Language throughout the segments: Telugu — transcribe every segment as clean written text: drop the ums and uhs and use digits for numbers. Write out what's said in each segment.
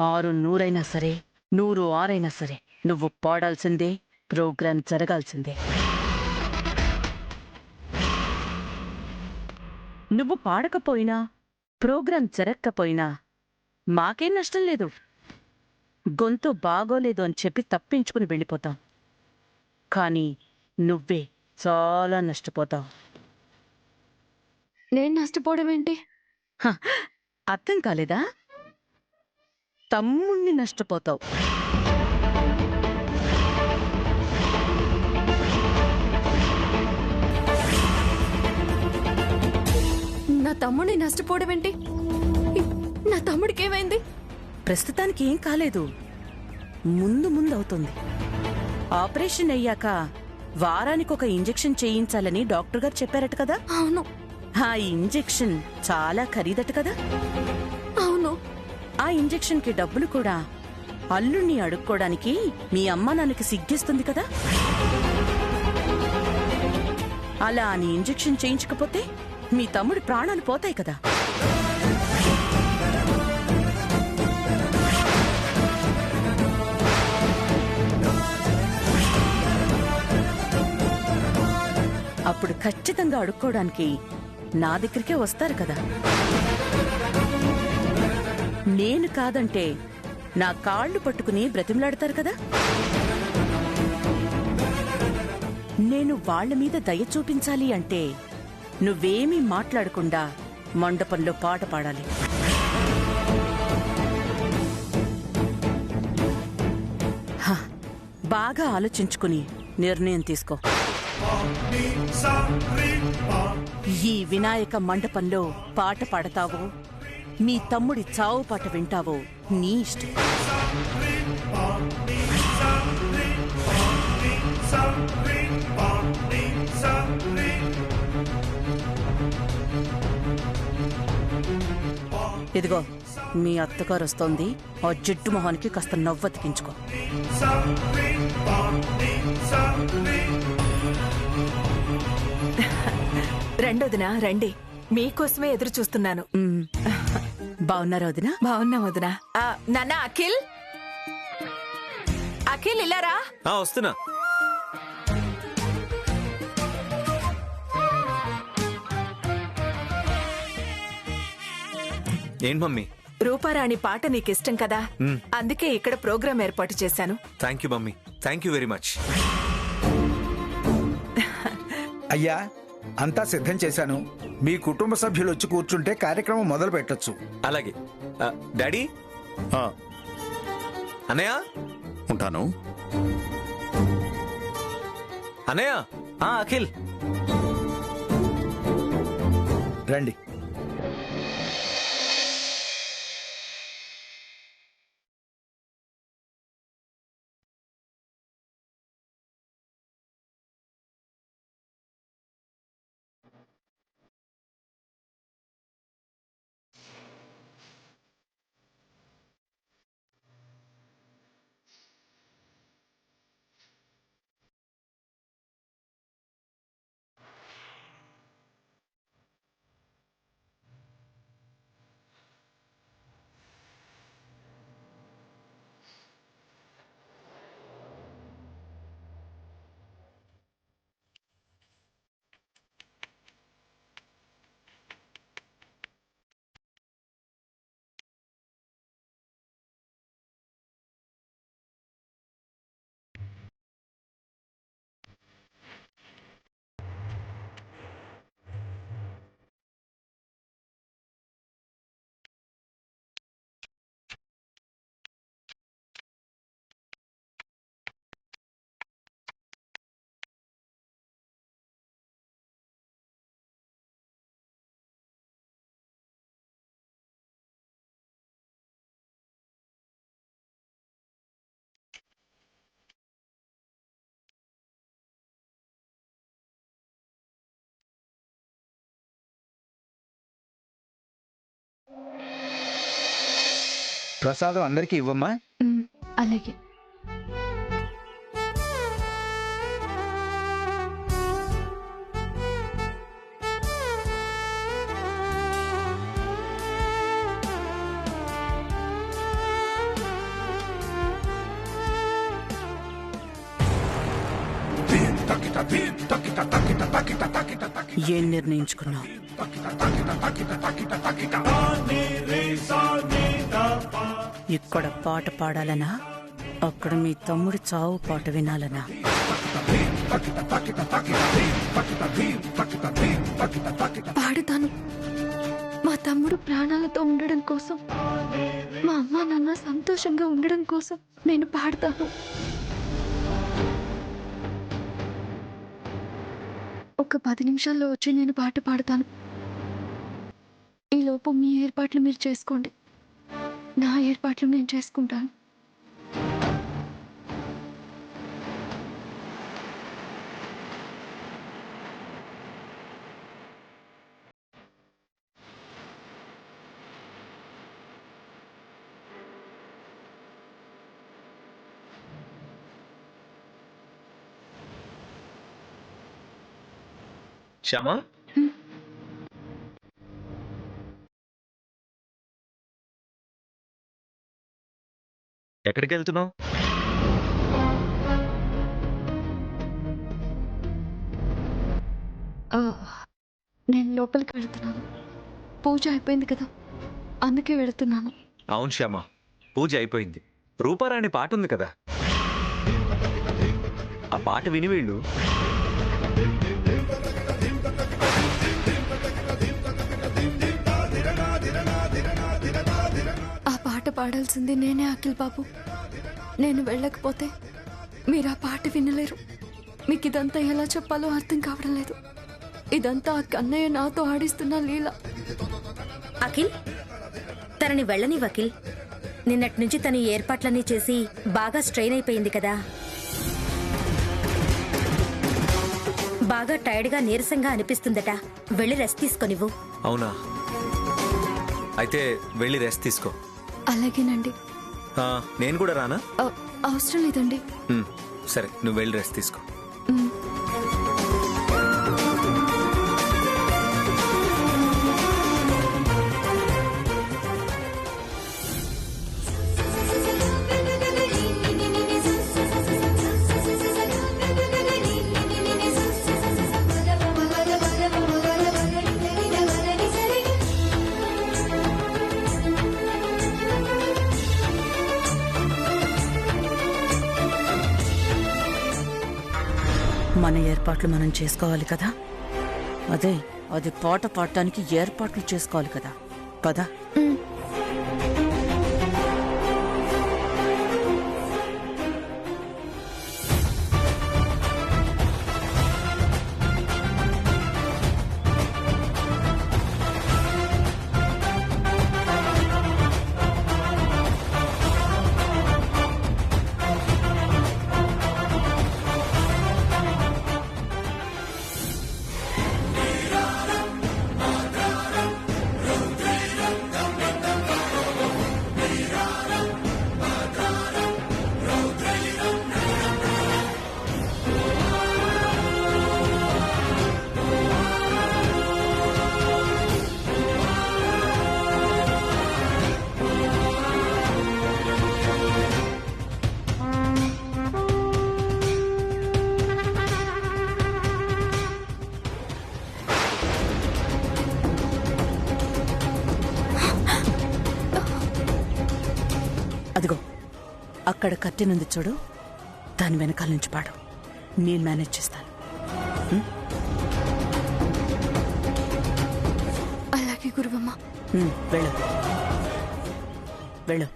ఆరు నూరైనా సరే, నూరు ఆరైనా సరే, నువ్వు పాడాల్సిందే, ప్రోగ్రాం జరగాల్సిందే. నువ్వు పాడకపోయినా, ప్రోగ్రాం జరక్కపోయినా మాకేం నష్టం లేదు. గొంతు బాగోలేదు అని చెప్పి తప్పించుకుని వెళ్ళిపోతాం. కానీ నువ్వే చాలా నష్టపోతావు. నేను నష్టపోవడం ఏంటి? అర్థం కాలేదా? తమ్ముణ్ణి నష్టపోతావు. నా తమ్ముడిని నష్టపోవడం ఏంటి? నా తమ్ముడికి ఏమైంది? ప్రస్తుతానికి ఏం కాలేదు, ముందు ముందు అవుతుంది. ఆపరేషన్ అయ్యాక వారానికి ఒక ఇంజెక్షన్ చేయించాలని డాక్టర్ గారు చెప్పారట కదా. అవును. ఆ ఇంజెక్షన్ చాలా ఖరీదట కదా. అవును. ఆ ఇంజెక్షన్ కి డబ్బులు కూడా అల్లుణ్ణి అడుక్కోడానికి మీ అమ్మ నాన్నకి సిగ్గిస్తుంది కదా. అలా అని ఇంజెక్షన్ చేయించకపోతే మీ తమ్ముడి ప్రాణాలు పోతాయి కదా. అప్పుడు ఖచ్చితంగా అడుక్కోవడానికి నా దగ్గరికే వస్తారు కదా. నేను కాదంటే నా కాళ్ళు పట్టుకుని బ్రతిమలాడతారు కదా. నేను వాళ్ల మీద దయ చూపించాలి అంటే నువ్వేమీ మాట్లాడకుండా మండపంలో పాట పాడాలి. బాగా ఆలోచించుకుని నిర్ణయం తీసుకో. ఈ వినాయక మండపంలో పాట పాడతావో, మీ తమ్ముడి చావు పాట వింటావో నీ ఇష్టం. ఇదిగో మీ అత్తగారు వస్తోంది, ఆ జిడ్డు మొహానికి కాస్త నవ్వతికించుకో. రెండోదినా రండి, మీకోసమే ఎదురు చూస్తున్నాను. బాగున్నారా వదినా? బాగున్నా వదినా. నాన్న అఖిల్, అఖిల్ ఇల్లారా? వస్తున్నా. ఏంటి మమ్మీ? రూపారాణి పాట నీకిష్టం కదా, అందుకే ఇక్కడ ప్రోగ్రాం ఏర్పాటు చేశాను. Thank you mummy, thank you very much. అయ్యా, అంతా సిద్ధం చేశాను. మీ కుటుంబ సభ్యులు వచ్చి కూర్చుంటే కార్యక్రమం మొదలు పెట్టొచ్చు. అలాగే. డాడీ, అన్నయ్య ఉంటాను. అన్నయ్య, అఖిల్ రండి. ప్రసాదం అందరికీ ఇవ్వమ్మా. అలాగే. ఏం నిర్ణయించుకున్నావు? ఇక్కడ పాట పాడాలనా, అక్కడ మీ తమ్ముడి చావు పాట వినాలనా? పాడుతాను. మా తమ్ముడు ప్రాణాలతో ఉండడం కోసం, మా అమ్మ నాన్న సంతోషంగా ఉండడం కోసం నేను పాడతాను. ఒక 10 నిమిషాల్లో వచ్చి నేను పాట పాడతాను. ఈలోపు మీ ఏర్పాట్లు మీరు చేసుకోండి, నా ఏర్పాట్లు నేను చేసుకుంటాను. శ్యామా, ఎక్కడికి వెళ్తున్నావు? నేను లోపలికి వెళ్తున్నాను. పూజ అయిపోయింది కదా, అందుకే వెళ్తున్నాను. అవును శ్యామా, పూజ అయిపోయింది. రూపారాణి పాట ఉంది కదా, ఆ పాట విని వెళ్ళు. ఆ పాట పాడాల్సింది నేనే అఖిల్ బాబు. నేను వెళ్ళకపోతే మీరు ఆ పాట వినలేరు. మీకు ఇదంతా ఎలా చెప్పాలో అర్థం కావడం లేదు. ఇదంతా ఆ కన్నయ్య నాతో ఆడిస్తున్న లీల. అఖిల్, తనని వెళ్ళని వకీల్. నిన్నటి నుంచి తన ఏర్పాట్లన్నీ చేసి బాగా స్ట్రెయిన్ అయిపోయింది కదా, బాగా టైర్డ్గా నీరసంగా అనిపిస్తుందట. వెళ్ళి రెస్ట్ తీసుకొనివ్వు. అవునా, అయితే వెళ్ళి రెస్ట్ తీసుకో. అలాగేనండి. నేను కూడా రానా? అవసరం లేదండి. సరే, నువ్వు వెళ్ళి రెస్ట్ తీసుకో. మన ఏర్పాట్లు మనం చేసుకోవాలి కదా. అది పాట పాడటానికి ఏర్పాట్లు చేసుకోవాలి కదా. పద. అదిగో అక్కడ కట్టెనుంది చూడు, దాని వెనకాల నుంచి పాడు. నేను మేనేజ్ చేస్తాను. అలాగే గురువమ్మ. వెళ్ళు వెళ్ళు.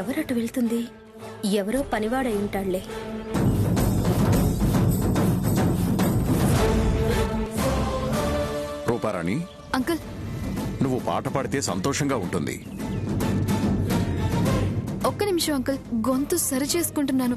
ఎవరటు వెళ్తుంది? ఎవరో పనివాడై ఉంటాళ్లే. రూపారాణి, అంకుల్, నువ్వు పాట పాడితే సంతోషంగా ఉంటుంది. ఒక్క ఒక్క నిమిషం అంకుల్, గొంతు సరి చేసుకుంటున్నాను.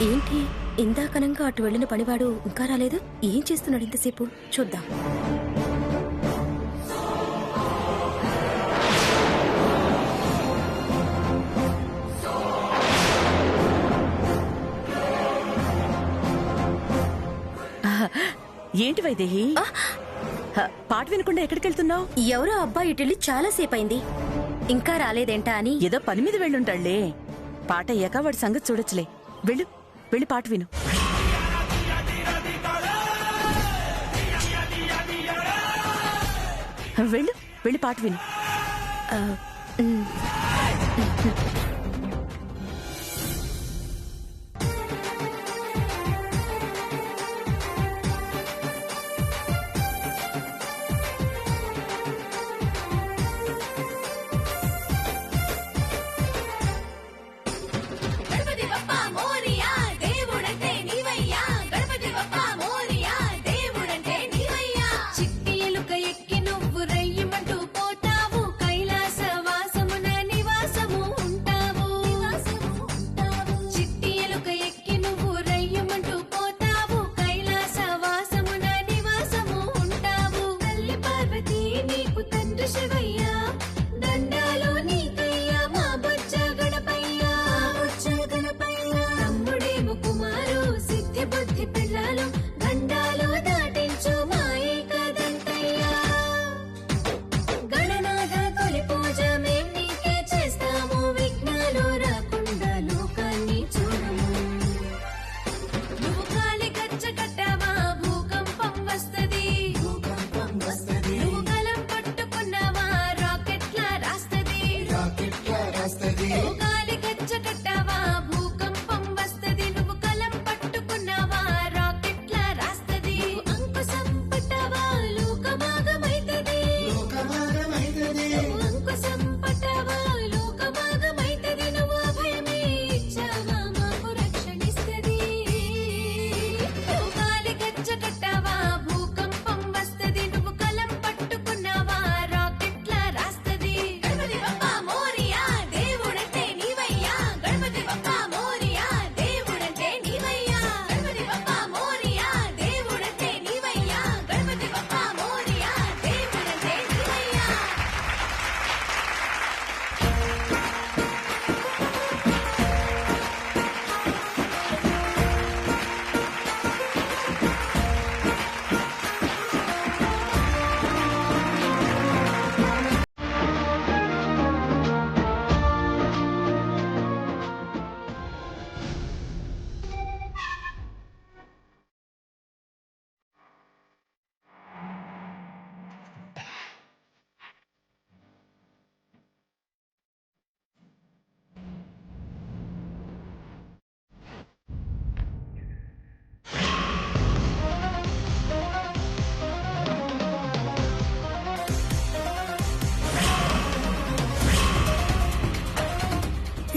ఏంటి ఇందాకనంగా అటు వెళ్ళిన పనివాడు ఇంకా రాలేదు? ఏం చేస్తున్నాడు ఇంతసేపు? చూద్దాం. ఏంటి వైదేహి, పాట వినకుండా ఎక్కడికి వెళ్తున్నావు? ఎవరో అబ్బాయి ఇటెళ్ళి చాలా సేపు అయింది, ఇంకా రాలేదేంటా అని. ఏదో పని మీద వెళ్ళుంటాళ్లే. పాట అయ్యాక వాడి సంగతి చూడొచ్చులే. వెళ్ళు, వెళ్ళి పాట విను. వెళ్ళు, వెళ్ళి పాట విను. నివాసము ఉంటావు.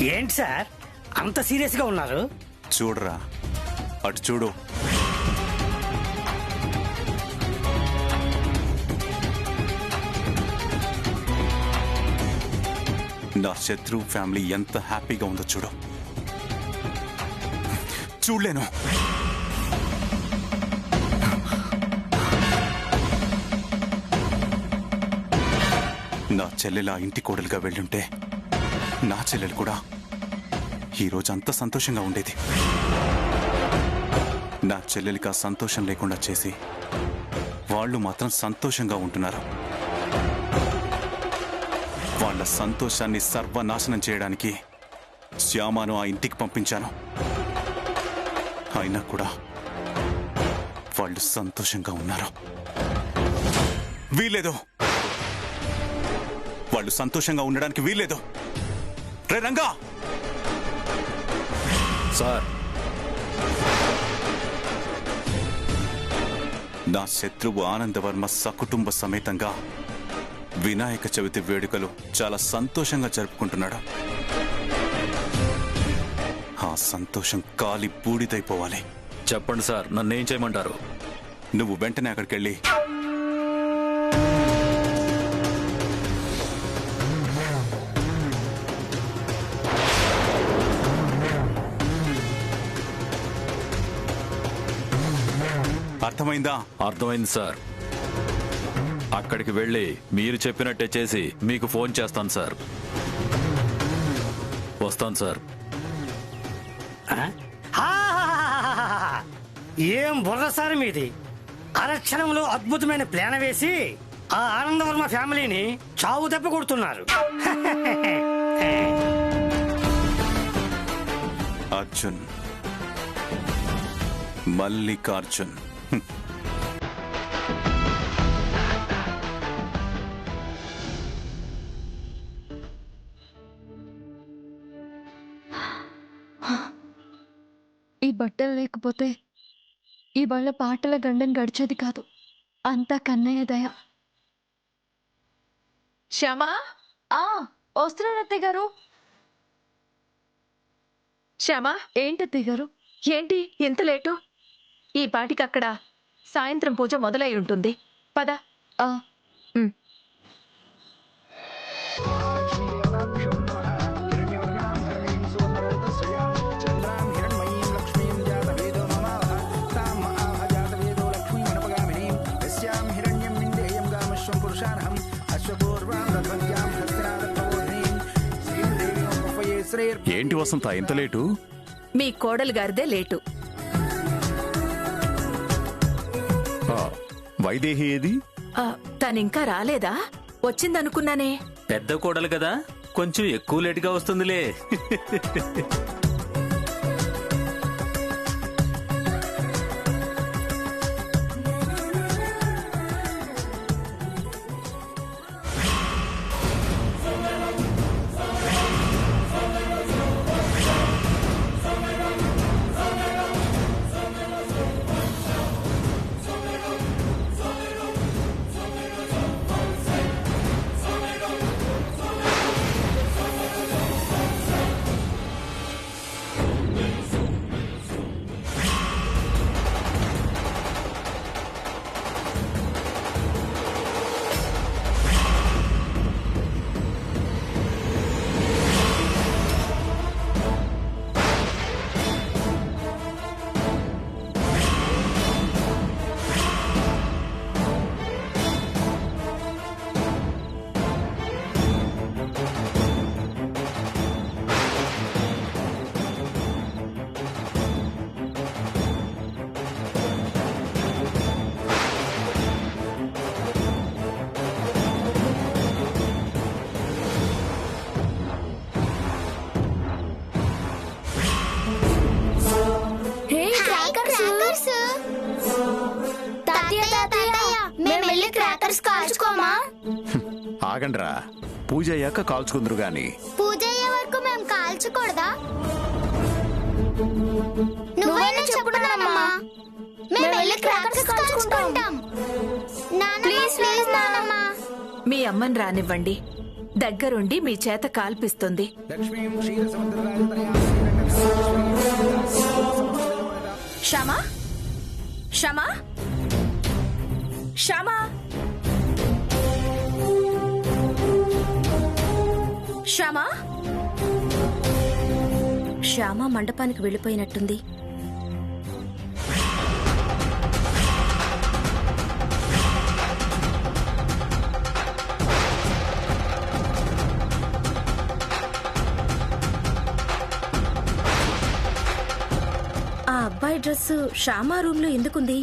ఏంటి సార్ అంత సీరియస్ గా ఉన్నారు? చూడరా, అటు చూడు. నా శత్రు ఫ్యామిలీ ఎంత హ్యాపీగా ఉందో చూడు. చూడలేను. నా చెల్లెలా ఇంటి కోడలుగా వెళ్ళుంటే నా చెల్లెలు కూడా ఈరోజు అంత సంతోషంగా ఉండేది. నా చెల్లెలికి ఆ సంతోషం లేకుండా చేసి వాళ్ళు మాత్రం సంతోషంగా ఉంటున్నారు. వాళ్ళ సంతోషాన్ని సర్వనాశనం చేయడానికి శ్యామను ఆ ఇంటికి పంపించాను. అయినా కూడా వాళ్ళు సంతోషంగా ఉన్నారు. వీల్లేదు, వాళ్ళు సంతోషంగా ఉండడానికి వీల్లేదు. రే రంగా! సార్, నా శత్రువు ఆనందవర్మ సకుటుంబ సమేతంగా వినాయక చవితి వేడుకలు చాలా సంతోషంగా జరుపుకుంటున్నాడు. ఆ సంతోషం కాలి బూడిదైపోవాలి. చెప్పండి సార్, నన్నేం చేయమంటారు? నువ్వు వెంటనే అక్కడికెళ్ళి అర్థమైందా? అర్థమైంది సార్. అక్కడికి వెళ్ళి మీరు చెప్పినట్టే చేసి మీకు ఫోన్ చేస్తాను సార్. వస్తాను సార్. ఏం బుర్ర సార్ మీది! అరక్షణంలో అద్భుతమైన ప్లాన్ వేసి ఆ ఆనందవర్మ ఫ్యామిలీని చావు దెబ్బ కొడుతున్నారు. అర్జున్, మల్లికార్జున్. ఈ బట్టలు లేకపోతే ఈ వాళ్ళ పాటల గండం గడిచేది కాదు. అంతా కన్నయ్య దయ. శ్యామా, వస్తున్నాను అత్తయ్య గారు. శ్యామా, ఏంటి అత్తయ్య గారు? ఏంటి ఇంత లేటు? ఈ పాటికి అక్కడ సాయంత్రం పూజ మొదలై ఉంటుంది. పద. ఏంటి వసంత ఇంత లేటు? మీ కోడలు గారిదే లేటు. వైదేహి ఏది? తనింకా రాలేదా? వచ్చిందనుకున్నానే. పెద్ద కోడలు కదా, కొంచెం ఎక్కువ లేటుగా వస్తుందిలే. ఆగండ్రా, పూజ అయ్యాక కాల్చుకుందరు గాని. పూజ అయ్యే వరకు మేము కాల్చకూడదా? నువ్వైనా చెప్పు నాన్నమ్మ. మేము వెళ్ళి క్రాకర్స్ కాల్చుకుంటాం. ప్లీజ్ నాన్నమ్మ. మీ అమ్మని రానివ్వండి. దగ్గరుండి మీ చేత కాల్పిస్తుంది. లక్ష్మీం క్షీరసముద్రరాజతనయాం శ్యామా శ్యామా శ్యామా శ్యామా శ్యామ మండపానికి వెళ్ళిపోయినట్టుంది. ఆ అబ్బాయి డ్రెస్ శ్యామా రూమ్ లో ఎందుకుంది?